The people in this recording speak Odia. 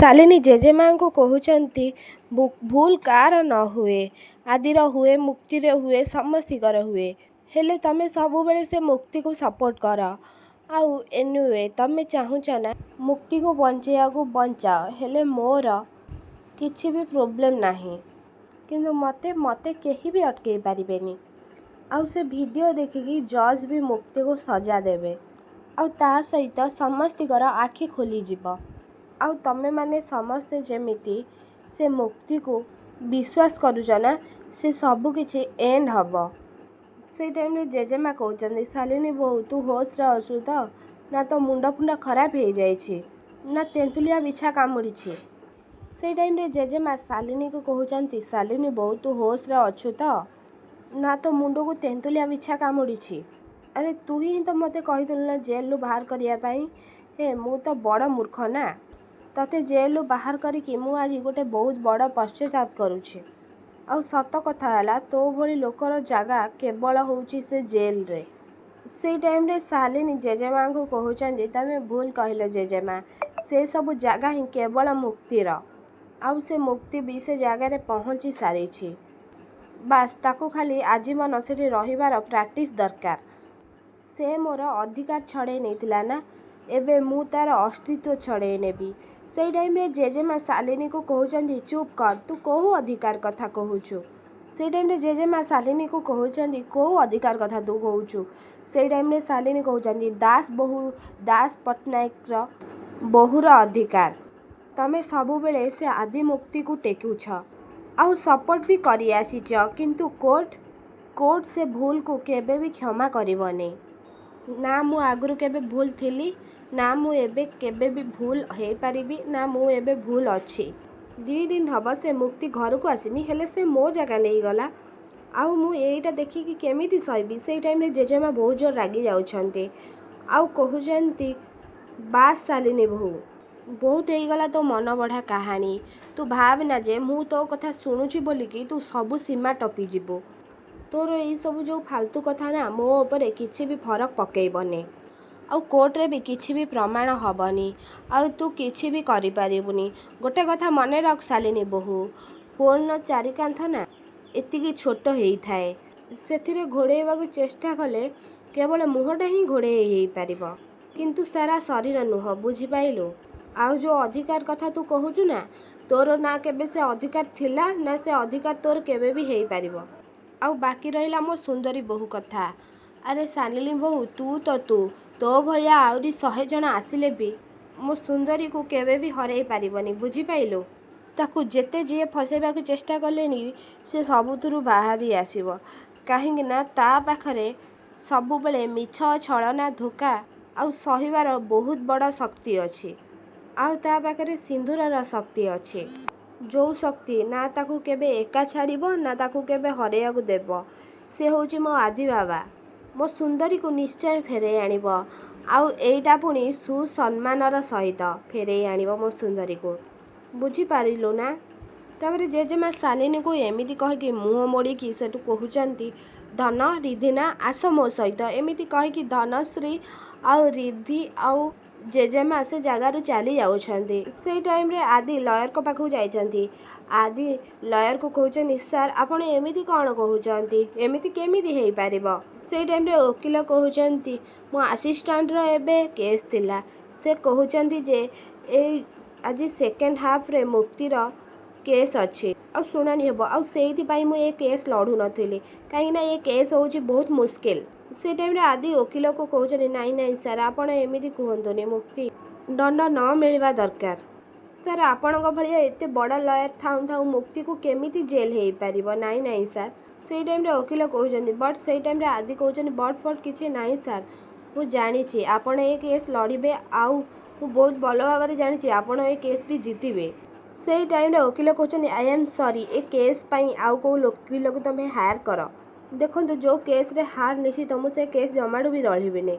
ଶାଲିନୀ ଜେଜେମାଙ୍କୁ କହୁଛନ୍ତି ଭୁଲ କାହାର ନ ହୁଏ, ଆଦିର ହୁଏ, ମୁକ୍ତିର ହୁଏ, ସମସ୍ତିଙ୍କର ହୁଏ। ହେଲେ ତମେ ସବୁବେଳେ ସେ ମୁକ୍ତିକୁ ସପୋର୍ଟ କର। ଆଉ ଏନିୱେ ତମେ ଚାହୁଁଛ ନା ମୁକ୍ତିକୁ ବଞ୍ଚେଇବାକୁ ବଞ୍ଚାଅ। ହେଲେ ମୋର କିଛି ବି ପ୍ରୋବ୍ଲେମ୍ ନାହିଁ। କିନ୍ତୁ ମତେ କେହି ବି ଅଟକେଇ ପାରିବେନି। ଆଉ ସେ ଭିଡ଼ିଓ ଦେଖିକି ଜଜ୍ ବି ମୁକ୍ତିକୁ ସଜା ଦେବେ। ଆଉ ତା ସହିତ ସମସ୍ତିଙ୍କର ଆଖି ଖୋଲିଯିବ। ଆଉ ତମେମାନେ ସମସ୍ତେ ଯେମିତି ସେ ମୁକ୍ତିକୁ ବିଶ୍ୱାସ କରୁଛ ନା, ସେ ସବୁକିଛି ଏଣ୍ଡ ହେବ। ସେଇ ଟାଇମ୍ରେ ଜେଜେମା କହୁଛନ୍ତି, ଶାଲିନୀ ବୋଉ ତୁ ହୋସ୍ରେ ଅଛୁ ତ? ନା ତୋ ମୁଣ୍ଡ ଫୁଣ୍ଡ ଖରାପ ହେଇଯାଇଛି? ନା ତେନ୍ତୁଳିଆ ବିଛା କାମୁଡ଼ିଛି? ସେଇ ଟାଇମ୍ରେ ଜେଜେମା ଶାଲିନୀକୁ କହୁଛନ୍ତି, ଶାଲିନୀ ବୋଉ ତୁ ହୋସ୍ରେ ଅଛୁ ତ? ନା ତୋ ମୁଣ୍ଡକୁ ତେନ୍ତୁଳିଆ ବିଛା କାମୁଡ଼ିଛି? ଆରେ ତୁ ହିଁ ତ ମୋତେ କହିଥିଲୁ ନା ଜେଲରୁ ବାହାର କରିବା ପାଇଁ। ମୁଁ ତ ବଡ଼ ମୂର୍ଖ ନା। ତତେ ଜେଲରୁ ବାହାର କରିକି ମୁଁ ଆଜି ଗୋଟେ ବହୁତ ବଡ଼ ପଶ୍ଚାତାପ କରୁଛି। ଆଉ ସତ କଥା ହେଲା, ତୋ ଭଳି ଲୋକର ଜାଗା କେବଳ ହେଉଛି ସେ ଜେଲରେ। ସେଇ ଟାଇମ୍ରେ ଶାଲିନୀ ଜେଜେମାଙ୍କୁ କହୁଛନ୍ତି, ତମେ ଭୁଲ କହିଲ ଜେଜେମା। ସେସବୁ ଜାଗା ହିଁ କେବଳ ମୁକ୍ତିର। ଆଉ ସେ ମୁକ୍ତି ବି ସେ ଜାଗାରେ ପହଞ୍ଚି ସାରିଛି। ବାସ୍ ତାକୁ ଖାଲି ଆଜୀବନ ସେଠି ରହିବାର ପ୍ରାକ୍ଟିସ୍ ଦରକାର। ସେ ମୋର ଅଧିକାର ଛଡ଼େଇ ନେଇଥିଲା ନା, ଏବେ ମୁଁ ତା'ର ଅସ୍ତିତ୍ୱ ଛଡ଼େଇ ନେବି। ସେଇ ଟାଇମ୍ରେ ଜେଜେମା ଶାଲିନୀକୁ କହୁଛନ୍ତି, ଚୁପ୍ କର, ତୁ କୋଉ ଅଧିକାର କଥା କହୁଛୁ? ସେଇ ଟାଇମ୍ରେ ଜେଜେମା ଶାଲିନୀକୁ କହୁଛନ୍ତି, କୋଉ ଅଧିକାର କଥା ତୁ କହୁଛୁ? ସେଇ ଟାଇମ୍ରେ ଶାଲିନୀ କହୁଛନ୍ତି, ଦାସ ପଟ୍ଟନାୟକର ବୋହୂର ଅଧିକାର। ତମେ ସବୁବେଳେ ସେ ଆଦି ମୁକ୍ତିକୁ ଟେକୁଛ। ଆଉ ସପୋର୍ଟ ବି କରି ଆସିଛ। କିନ୍ତୁ କୋର୍ଟ ସେ ଭୁଲକୁ କେବେ ବି କ୍ଷମା କରିବନି। ନା ମୁଁ ଆଗରୁ କେବେ ଭୁଲ ଥିଲି, ନା ମୁଁ ଏବେ କେବେ ବି ଭୁଲ ହେଇପାରିବି, ନା ମୁଁ ଏବେ ଭୁଲ ଅଛି। 2 ଦିନ ହେବ ସେ ମୁକ୍ତି ଘରକୁ ଆସିନି, ହେଲେ ସେ ମୋ ଜାଗା ନେଇଗଲା। ଆଉ ମୁଁ ଏଇଟା ଦେଖିକି କେମିତି ସହିବି? ସେଇ ଟାଇମ୍ରେ ଜେଜେମା ବହୁତ ଜୋର ରାଗି ଯାଉଛନ୍ତି। ଆଉ କହୁଛନ୍ତି, ବାସ୍ ଶାଲିନୀ ବୋହୂ, ବହୁତ ହେଇଗଲା ତୋ ମନ ବଢ଼ା କାହାଣୀ। ତୁ ଭାବେନା ଯେ ମୁଁ ତୋ କଥା ଶୁଣୁଛି ବୋଲିକି ତୁ ସବୁ ସୀମା ଟପିଯିବୁ। ତୋର ଏଇସବୁ ଯେଉଁ ଫାଲତୁ କଥା ନା, ମୋ ଉପରେ କିଛି ବି ଫରକ ପକେଇବନି। ଆଉ କୋର୍ଟରେ ବି କିଛି ବି ପ୍ରମାଣ ହେବନି। ଆଉ ତୁ କିଛି ବି କରିପାରିବୁନି। ଗୋଟେ କଥା ମନେ ରଖ ଶାଲିନୀ ବୋହୂ, ଫୋନ୍ର ଚାରିକାନ୍ଥ ନା ଏତିକି ଛୋଟ ହେଇଥାଏ। ସେଥିରେ ଘୋଡ଼େଇବାକୁ ଚେଷ୍ଟା କଲେ କେବଳ ମୁହଁଟା ହିଁ ଘୋଡ଼େଇ ହେଇପାରିବ, କିନ୍ତୁ ସାରା ଶରୀର ନୁହଁ। ବୁଝିପାରିଲୁ? ଆଉ ଯେଉଁ ଅଧିକାର କଥା ତୁ କହୁଛୁ ନା, ତୋର ନା କେବେ ସେ ଅଧିକାର ଥିଲା, ନା ସେ ଅଧିକାର ତୋର କେବେ ବି ହେଇପାରିବ। ଆଉ ବାକି ରହିଲା ମୋ ସୁନ୍ଦରୀ ବୋହୂ କଥା। ଆରେ ଶାଲିନୀ ବୋହୂ, ତୋ ଭଳିଆ ଆହୁରି 100 ଜଣ ଆସିଲେ ବି ମୋ ସୁନ୍ଦରୀକୁ କେବେ ବି ହରେଇ ପାରିବନି। ବୁଝିପାରିଲୁ? ତାକୁ ଯେତେ ଯିଏ ଫସେଇବାକୁ ଚେଷ୍ଟା କଲେନି ସେ ସବୁଥିରୁ ବାହାରି ଆସିବ। କାହିଁକି ନା ତା ପାଖରେ ସବୁବେଳେ ମିଛ, ଛଳନା, ଧୋକା ଆଉ ସହିବାର ବହୁତ ବଡ଼ ଶକ୍ତି ଅଛି। ଆଉ ତା ପାଖରେ ସିନ୍ଦୁରର ଶକ୍ତି ଅଛି। ଯେଉଁ ଶକ୍ତି ନା ତାକୁ କେବେ ଏକା ଛାଡ଼ିବ, ନା ତାକୁ କେବେ ହରେଇବାକୁ ଦେବ। ସେ ହେଉଛି ମୋ ଆଦି ବାବା। ମୋ ସୁନ୍ଦରୀକୁ ନିଶ୍ଚୟ ଫେରେଇ ଆଣିବ। ଆଉ ଏଇଟା ପୁଣି ସୁସମ୍ମାନର ସହିତ ଫେରେଇ ଆଣିବ ମୋ ସୁନ୍ଦରୀକୁ। ବୁଝିପାରିଲୁ ନା? ତାପରେ ଜେଜେମା ଶାଲିନୀକୁ ଏମିତି କହିକି ମୁହଁ ମୋଡ଼ିକି ସେଠୁ କହୁଛନ୍ତି, ଧନ, ରିଧିନା ଆସ ମୋ ସହିତ। ଏମିତି କହିକି ଧନଶ୍ରୀ ଆଉ ରିଧି ଆଉ ଜେଜେମା ସେ ଜାଗାରୁ ଚାଲି ଯାଉଛନ୍ତି। ସେଇ ଟାଇମ୍ରେ ଆଦି ଲୟରଙ୍କ ପାଖକୁ ଯାଇଛନ୍ତି। ଆଦି ଲୟରକୁ କହୁଛନ୍ତି, ସାର୍ ଆପଣ ଏମିତି କ'ଣ କହୁଛନ୍ତି? ଏମିତି କେମିତି ହେଇପାରିବ? ସେଇ ଟାଇମ୍ରେ ଓକିଲ କହୁଛନ୍ତି, ମୋ ଆସିଷ୍ଟାଣ୍ଟର ଏବେ କେସ୍ ଥିଲା। ସେ କହୁଛନ୍ତି ଯେ ଆଜି ସେକେଣ୍ଡ ହାଫ୍ରେ ମୁକ୍ତିର କେସ୍ ଅଛି, ଆଉ ଶୁଣାଣି ହେବ। ଆଉ ସେଇଥିପାଇଁ ମୁଁ ଏ କେସ୍ ଲଢ଼ୁନଥିଲି, କାହିଁକିନା ଏ କେସ୍ ହେଉଛି ବହୁତ ମୁସ୍କିଲ। ସେ ଟାଇମ୍ରେ ଆଦି ଓକିଲକୁ କହୁଛନ୍ତି, ନାଇଁ ସାର୍, ଆପଣ ଏମିତି କୁହନ୍ତୁନି। ମୁକ୍ତି ଦଣ୍ଡ ନ ମିଳିବା ଦରକାର। ସାର୍, ଆପଣଙ୍କ ଭଳିଆ ଏତେ ବଡ଼ ଲୟର ଥାଉଁ ମୁକ୍ତିକୁ କେମିତି ଜେଲ୍ ହେଇପାରିବ? ନାଇଁ ସାର୍। ସେଇ ଟାଇମ୍ରେ ଓକିଲ କହୁଛନ୍ତି, ବଟ୍ ସେଇ ଟାଇମ୍ରେ ଆଦି କହୁଛନ୍ତି, ବଟ୍ କିଛି ନାହିଁ ସାର୍। ମୁଁ ଜାଣିଛି ଆପଣ ଏ କେସ୍ ଲଢ଼ିବେ, ଆଉ ମୁଁ ବହୁତ ଭଲ ଭାବରେ ଜାଣିଛି ଆପଣ ଏ କେସ୍ ବି ଜିତିବେ। ସେଇ ଟାଇମ୍ରେ ଓକିଲ କହୁଛନ୍ତି, I am sorry, A case ପାଇଁ ଆଉ କେଉଁ ଓକିଲକୁ ତୁମେ ହାୟାର କର। ଦେଖନ୍ତୁ, ଯେଉଁ କେସ୍ରେ ହାର ନିଶ୍ଚିତ, ମୁଁ ସେ କେସ୍ ଜମାରୁ ବି ଲଢ଼ିବିନି।